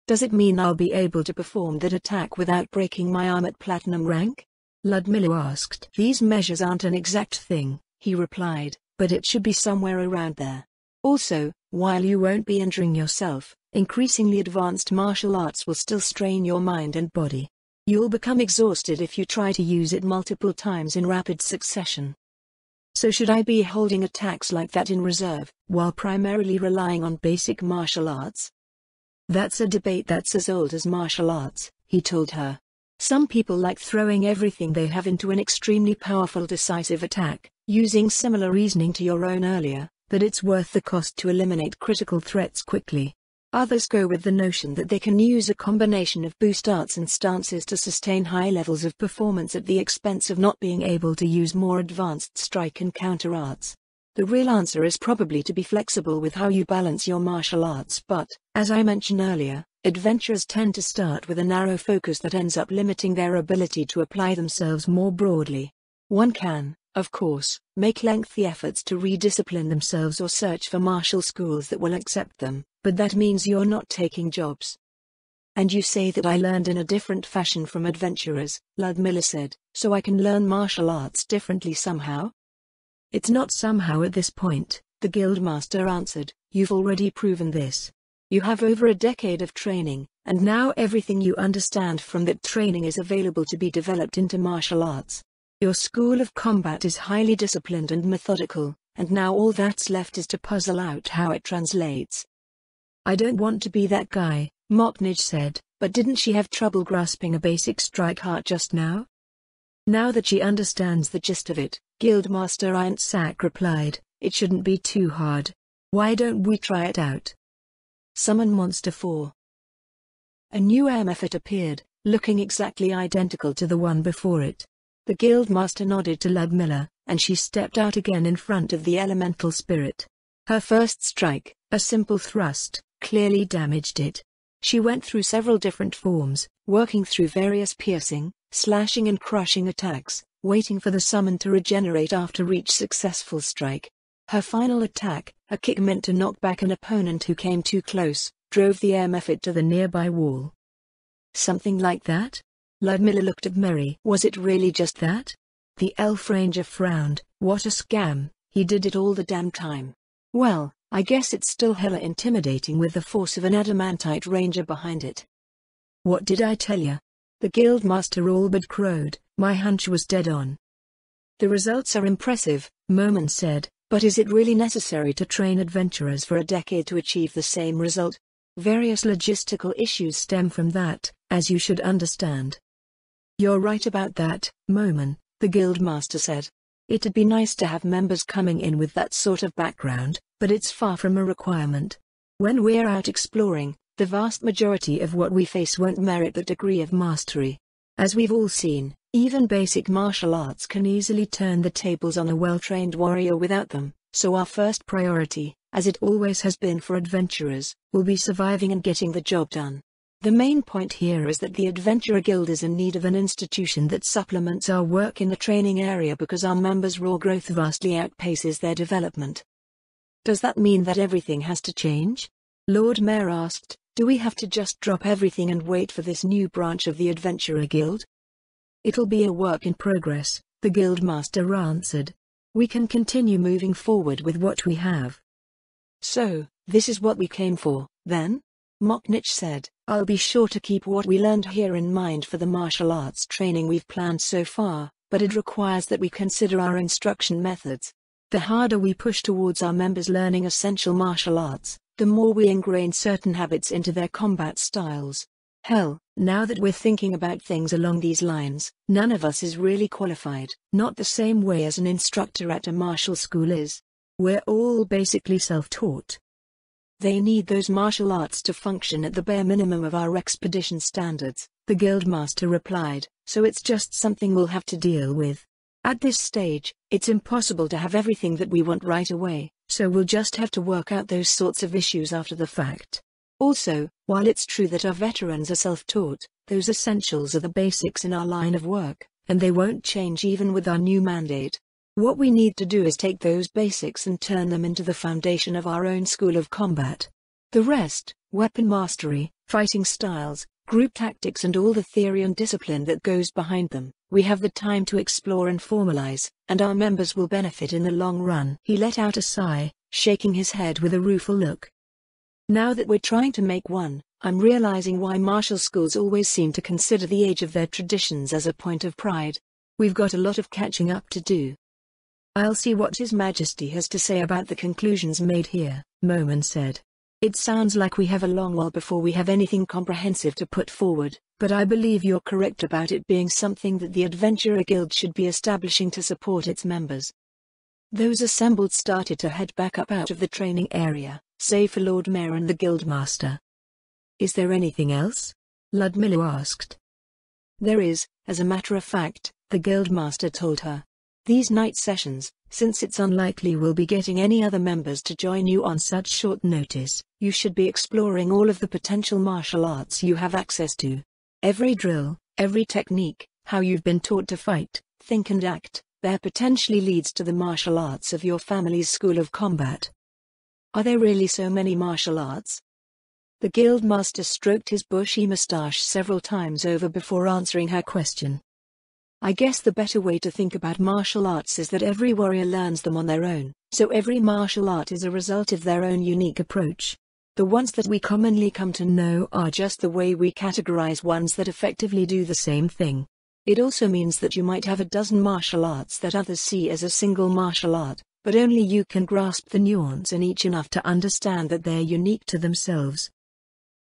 Does it mean I'll be able to perform that attack without breaking my arm at platinum rank? Ludmilla asked. These measures aren't an exact thing, he replied, but it should be somewhere around there. Also, while you won't be injuring yourself, increasingly advanced martial arts will still strain your mind and body. You'll become exhausted if you try to use it multiple times in rapid succession. So should I be holding attacks like that in reserve, while primarily relying on basic martial arts? That's a debate that's as old as martial arts, he told her. Some people like throwing everything they have into an extremely powerful decisive attack, using similar reasoning to your own earlier, that it's worth the cost to eliminate critical threats quickly. Others go with the notion that they can use a combination of boost arts and stances to sustain high levels of performance at the expense of not being able to use more advanced strike and counter arts. The real answer is probably to be flexible with how you balance your martial arts, but, as I mentioned earlier, adventurers tend to start with a narrow focus that ends up limiting their ability to apply themselves more broadly. One can, of course, make lengthy efforts to rediscipline themselves or search for martial schools that will accept them, but that means you're not taking jobs. And you say that I learned in a different fashion from adventurers, Ludmilla said, so I can learn martial arts differently somehow? It's not somehow at this point, the guildmaster answered. You've already proven this. You have over a decade of training, and now everything you understand from that training is available to be developed into martial arts. Your school of combat is highly disciplined and methodical, and now all that's left is to puzzle out how it translates. I don't want to be that guy, Moknij said, but didn't she have trouble grasping a basic strike art just now? Now that she understands the gist of it, Guildmaster Ironsack replied, it shouldn't be too hard. Why don't we try it out? Summon Monster 4. A new air method appeared, looking exactly identical to the one before it. The Guildmaster nodded to Ludmilla, and she stepped out again in front of the elemental spirit. Her first strike, a simple thrust, clearly damaged it. She went through several different forms, working through various piercing, slashing and crushing attacks, waiting for the summon to regenerate after each successful strike. Her final attack, a kick meant to knock back an opponent who came too close, drove the air method to the nearby wall. Something like that? Ludmilla looked at Mary. Was it really just that? The elf ranger frowned. What a scam, he did it all the damn time. Well, I guess it's still hella intimidating with the force of an adamantite ranger behind it. What did I tell ya? The guildmaster all but crowed. My hunch was dead on. The results are impressive, Moman said, but is it really necessary to train adventurers for a decade to achieve the same result? Various logistical issues stem from that, as you should understand. You're right about that, Moman, the guildmaster said. It'd be nice to have members coming in with that sort of background, but it's far from a requirement. When we're out exploring, the vast majority of what we face won't merit the degree of mastery. As we've all seen, even basic martial arts can easily turn the tables on a well-trained warrior without them, so our first priority, as it always has been for adventurers, will be surviving and getting the job done. The main point here is that the Adventurer Guild is in need of an institution that supplements our work in the training area because our members' raw growth vastly outpaces their development. Does that mean that everything has to change? Lord Mayor asked. Do we have to just drop everything and wait for this new branch of the Adventurer Guild? It'll be a work in progress, the Guildmaster answered. We can continue moving forward with what we have. So, this is what we came for, then? Moknich said. I'll be sure to keep what we learned here in mind for the martial arts training we've planned so far, but it requires that we consider our instruction methods. The harder we push towards our members learning essential martial arts, the more we ingrain certain habits into their combat styles. Hell, now that we're thinking about things along these lines, none of us is really qualified. Not the same way as an instructor at a martial school is. We're all basically self-taught. They need those martial arts to function at the bare minimum of our expedition standards, the Guildmaster replied, so it's just something we'll have to deal with. At this stage, it's impossible to have everything that we want right away, so we'll just have to work out those sorts of issues after the fact. Also, while it's true that our veterans are self-taught, those essentials are the basics in our line of work, and they won't change even with our new mandate. What we need to do is take those basics and turn them into the foundation of our own school of combat. The rest, weapon mastery, fighting styles, group tactics and all the theory and discipline that goes behind them, we have the time to explore and formalize, and our members will benefit in the long run. He let out a sigh, shaking his head with a rueful look. Now that we're trying to make one, I'm realizing why martial schools always seem to consider the age of their traditions as a point of pride. We've got a lot of catching up to do. I'll see what His Majesty has to say about the conclusions made here, Moman said. It sounds like we have a long while before we have anything comprehensive to put forward, but I believe you're correct about it being something that the Adventurer Guild should be establishing to support its members. Those assembled started to head back up out of the training area, save for Lord Mayor and the Guildmaster. Is there anything else? Ludmilla asked. There is, as a matter of fact, the Guildmaster told her. These night sessions, since it's unlikely we'll be getting any other members to join you on such short notice, you should be exploring all of the potential martial arts you have access to. Every drill, every technique, how you've been taught to fight, think and act, there potentially leads to the martial arts of your family's school of combat. Are there really so many martial arts? The Guildmaster stroked his bushy mustache several times over before answering her question. I guess the better way to think about martial arts is that every warrior learns them on their own, so every martial art is a result of their own unique approach. The ones that we commonly come to know are just the way we categorize ones that effectively do the same thing. It also means that you might have a dozen martial arts that others see as a single martial art, but only you can grasp the nuance in each enough to understand that they're unique to themselves.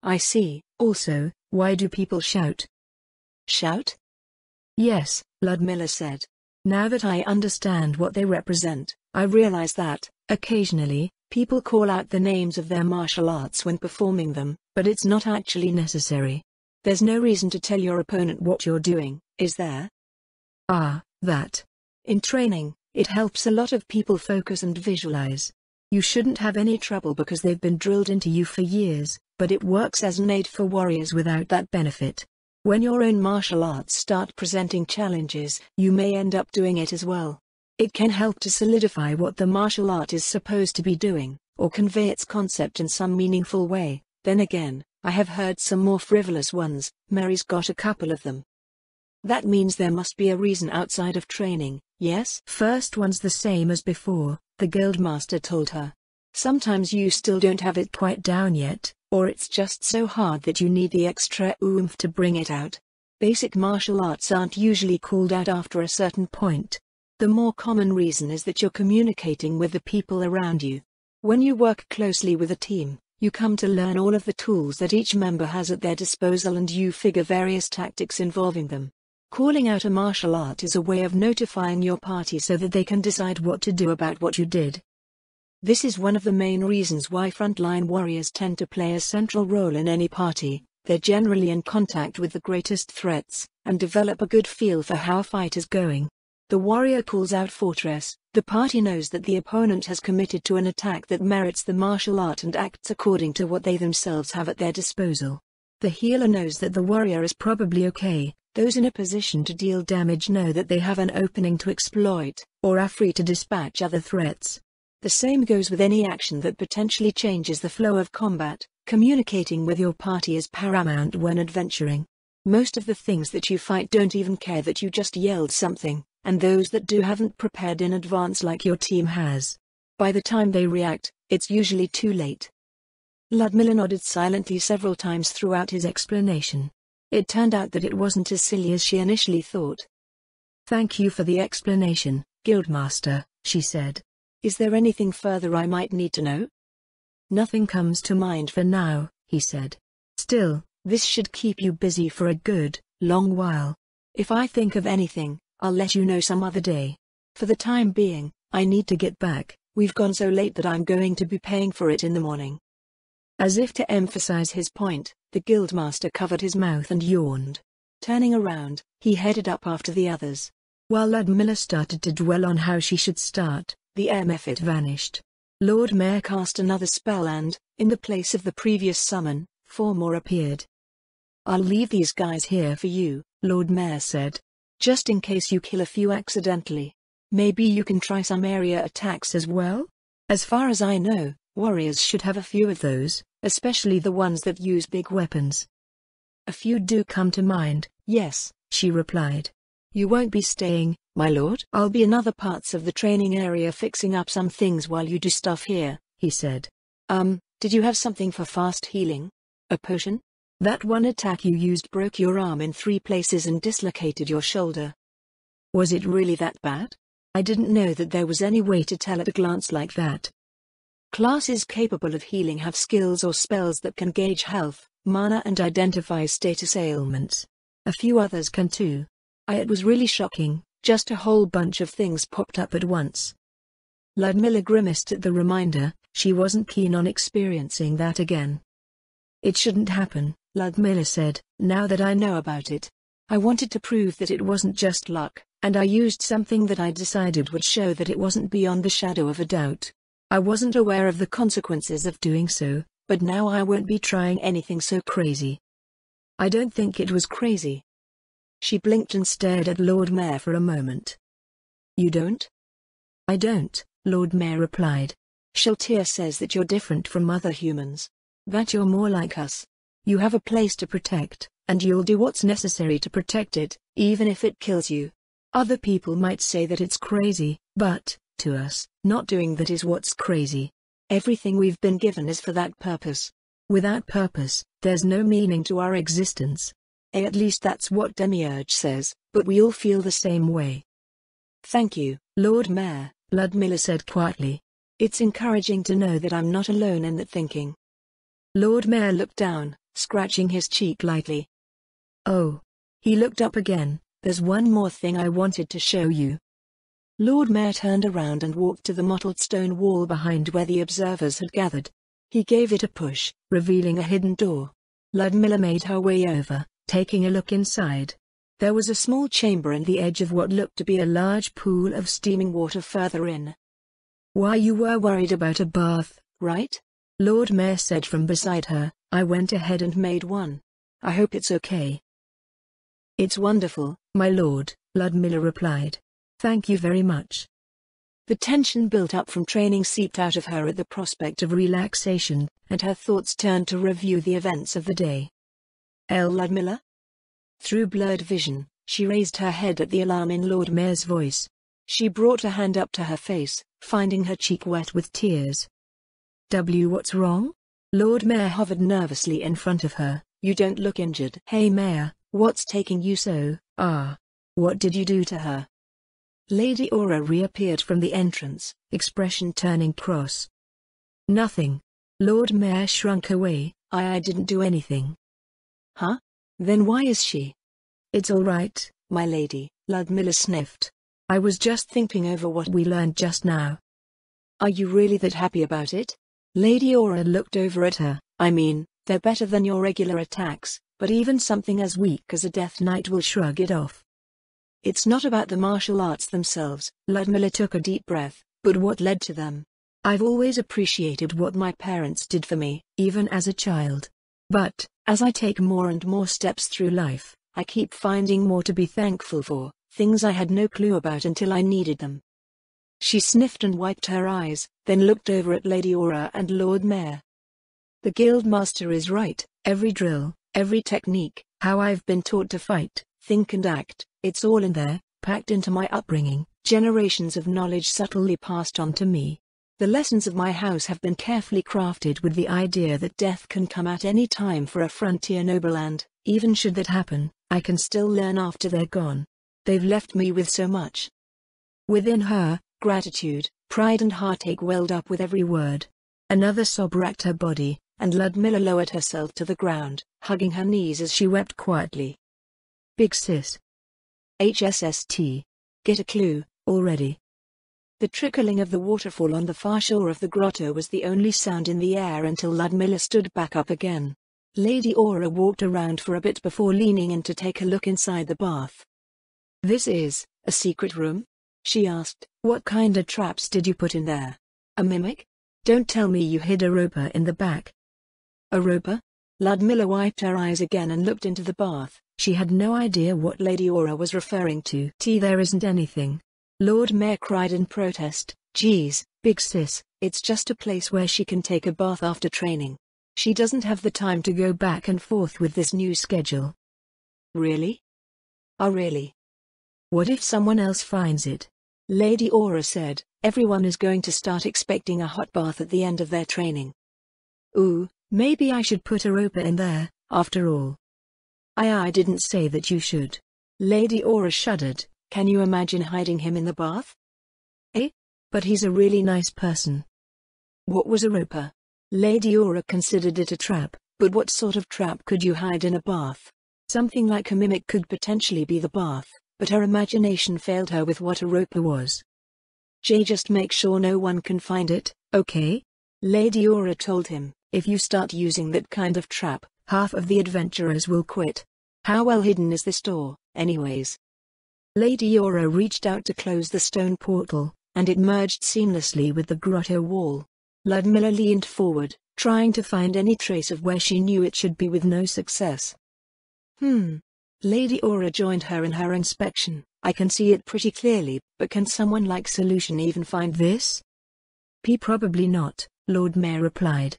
I see. Also, why do people shout? Shout? Yes, Ludmilla said. Now that I understand what they represent, I realize that, occasionally, people call out the names of their martial arts when performing them, but it's not actually necessary. There's no reason to tell your opponent what you're doing, is there? Ah, that. In training, it helps a lot of people focus and visualize. You shouldn't have any trouble because they've been drilled into you for years, but it works as an aid for warriors without that benefit. When your own martial arts start presenting challenges, you may end up doing it as well. It can help to solidify what the martial art is supposed to be doing, or convey its concept in some meaningful way. Then again, I have heard some more frivolous ones. Mary's got a couple of them. That means there must be a reason outside of training, yes? First one's the same as before, the Guildmaster told her. Sometimes you still don't have it quite down yet, or it's just so hard that you need the extra oomph to bring it out. Basic martial arts aren't usually called out after a certain point. The more common reason is that you're communicating with the people around you. When you work closely with a team, you come to learn all of the tools that each member has at their disposal and you figure various tactics involving them. Calling out a martial art is a way of notifying your party so that they can decide what to do about what you did. This is one of the main reasons why frontline warriors tend to play a central role in any party. They're generally in contact with the greatest threats, and develop a good feel for how a fight is going. The warrior calls out fortress, the party knows that the opponent has committed to an attack that merits the martial art and acts according to what they themselves have at their disposal. The healer knows that the warrior is probably okay. Those in a position to deal damage know that they have an opening to exploit, or are free to dispatch other threats. The same goes with any action that potentially changes the flow of combat. Communicating with your party is paramount when adventuring. Most of the things that you fight don't even care that you just yelled something, and those that do haven't prepared in advance like your team has. By the time they react, it's usually too late. Ludmilla nodded silently several times throughout his explanation. It turned out that it wasn't as silly as she initially thought. "Thank you for the explanation, Guildmaster," she said. "Is there anything further I might need to know?" "Nothing comes to mind for now," he said. "Still, this should keep you busy for a good, long while. If I think of anything, I'll let you know some other day. For the time being, I need to get back. We've gone so late that I'm going to be paying for it in the morning." As if to emphasize his point, the Guildmaster covered his mouth and yawned. Turning around, he headed up after the others. While Ludmilla started to dwell on how she should start, the Mephit vanished. Lord Mayor cast another spell and, in the place of the previous summon, 4 more appeared. "I'll leave these guys here for you," Lord Mayor said. "Just in case you kill a few accidentally. Maybe you can try some area attacks as well? As far as I know, warriors should have a few of those, especially the ones that use big weapons." "A few do come to mind, yes," she replied. "You won't be staying, my lord?" "I'll be in other parts of the training area fixing up some things while you do stuff here," he said. Did you have something for fast healing? A potion? That one attack you used broke your arm in 3 places and dislocated your shoulder. Was it really that bad? I didn't know that there was any way to tell at a glance like that. Classes capable of healing have skills or spells that can gauge health, mana and identify status ailments. A few others can too. It was really shocking, just a whole bunch of things popped up at once. Ludmilla grimaced at the reminder. She wasn't keen on experiencing that again. "It shouldn't happen," Ludmilla said, "now that I know about it. I wanted to prove that it wasn't just luck, and I used something that I decided would show that it wasn't beyond the shadow of a doubt. I wasn't aware of the consequences of doing so, but now I won't be trying anything so crazy." "I don't think it was crazy." She blinked and stared at Lord Mayor for a moment. "You don't?" "I don't," Lord Mayor replied. "Shaltir says that you're different from other humans. That you're more like us. You have a place to protect, and you'll do what's necessary to protect it, even if it kills you. Other people might say that it's crazy, but, to us, not doing that is what's crazy. Everything we've been given is for that purpose. Without purpose, there's no meaning to our existence. At least that's what Demiurge says, but we all feel the same way." "Thank you, Lord Mayor," Ludmilla said quietly. "It's encouraging to know that I'm not alone in that thinking." Lord Mayor looked down, scratching his cheek lightly. "Oh." He looked up again. "There's one more thing I wanted to show you." Lord Mayor turned around and walked to the mottled stone wall behind where the observers had gathered. He gave it a push, revealing a hidden door. Ludmilla made her way over, taking a look inside. There was a small chamber in the edge of what looked to be a large pool of steaming water further in. "Why, you were worried about a bath, right?" Lord Mayor said from beside her. "I went ahead and made one. I hope it's okay." "It's wonderful, my lord," Ludmilla replied. "Thank you very much." The tension built up from training seeped out of her at the prospect of relaxation, and her thoughts turned to review the events of the day. Ludmilla?" Through blurred vision, she raised her head at the alarm in Lord Mayor's voice. She brought a hand up to her face, finding her cheek wet with tears. What's wrong?" Lord Mayor hovered nervously in front of her. "You don't look injured." "Hey Mayor, what's taking you so?" What did you do to her?" Lady Aura reappeared from the entrance, expression turning cross. "Nothing." Lord Mayor shrunk away. I didn't do anything." "Huh? Then why is she?" "It's all right, my lady," Ludmilla sniffed. "I was just thinking over what we learned just now." "Are you really that happy about it?" Lady Aura looked over at her. "I mean, they're better than your regular attacks, but even something as weak as a Death Knight will shrug it off." "It's not about the martial arts themselves," Ludmilla took a deep breath, "but what led to them. I've always appreciated what my parents did for me, even as a child. But, As I take more and more steps through life, I keep finding more to be thankful for, things I had no clue about until I needed them. She sniffed and wiped her eyes, then looked over at Lady Aura and Lord Mayor. The Guildmaster is right, every drill, every technique, how I've been taught to fight, think and act, it's all in there, packed into my upbringing, generations of knowledge subtly passed on to me. The lessons of my house have been carefully crafted with the idea that death can come at any time for a frontier noble and, even should that happen, I can still learn after they're gone. They've left me with so much. Within her, gratitude, pride and heartache welled up with every word. Another sob racked her body, and Ludmilla lowered herself to the ground, hugging her knees as she wept quietly. Big sis. HSST. Get a clue, already. The trickling of the waterfall on the far shore of the grotto was the only sound in the air until Ludmilla stood back up again. Lady Aura walked around for a bit before leaning in to take a look inside the bath. This is a secret room? She asked. What kind of traps did you put in there? A mimic? Don't tell me you hid a roper in the back. A roper? Ludmilla wiped her eyes again and looked into the bath. She had no idea what Lady Aura was referring to. There isn't anything. Lord Mayor cried in protest. Geez, big sis, it's just a place where she can take a bath after training. She doesn't have the time to go back and forth with this new schedule. Really? Oh really? What if someone else finds it? Lady Aura said, everyone is going to start expecting a hot bath at the end of their training. Ooh, maybe I should put a roper in there, after all. I didn't say that you should. Lady Aura shuddered. Can you imagine hiding him in the bath? Eh? But he's a really nice person. What was a roper? Lady Aura considered it a trap, but what sort of trap could you hide in a bath? Something like a mimic could potentially be the bath, but her imagination failed her with what a roper was. Just make sure no one can find it, okay? Lady Aura told him, if you start using that kind of trap, half of the adventurers will quit. How well hidden is this door, anyways? Lady Aura reached out to close the stone portal, and it merged seamlessly with the grotto wall. Ludmilla leaned forward, trying to find any trace of where she knew it should be with no success. Lady Aura joined her in her inspection. I can see it pretty clearly, but can someone like Solution even find this? Probably not, Lord Mayor replied.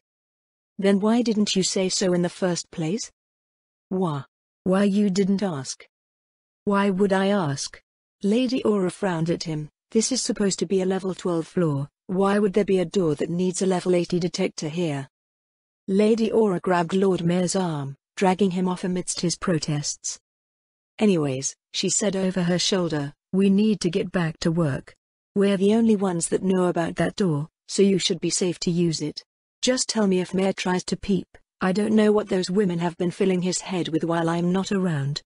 Then why didn't you say so in the first place? Why you didn't ask? Why would I ask? Lady Aura frowned at him. This is supposed to be a level 12 floor, why would there be a door that needs a level 80 detector here? Lady Aura grabbed Lord Mayor's arm, dragging him off amidst his protests. Anyways, she said over her shoulder, we need to get back to work. We're the only ones that know about that door, so you should be safe to use it. Just tell me if Mayor tries to peep. I don't know what those women have been filling his head with while I'm not around.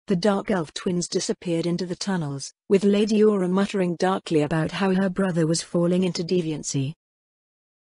The Dark Elf twins disappeared into the tunnels, with Lady Aura muttering darkly about how her brother was falling into deviancy.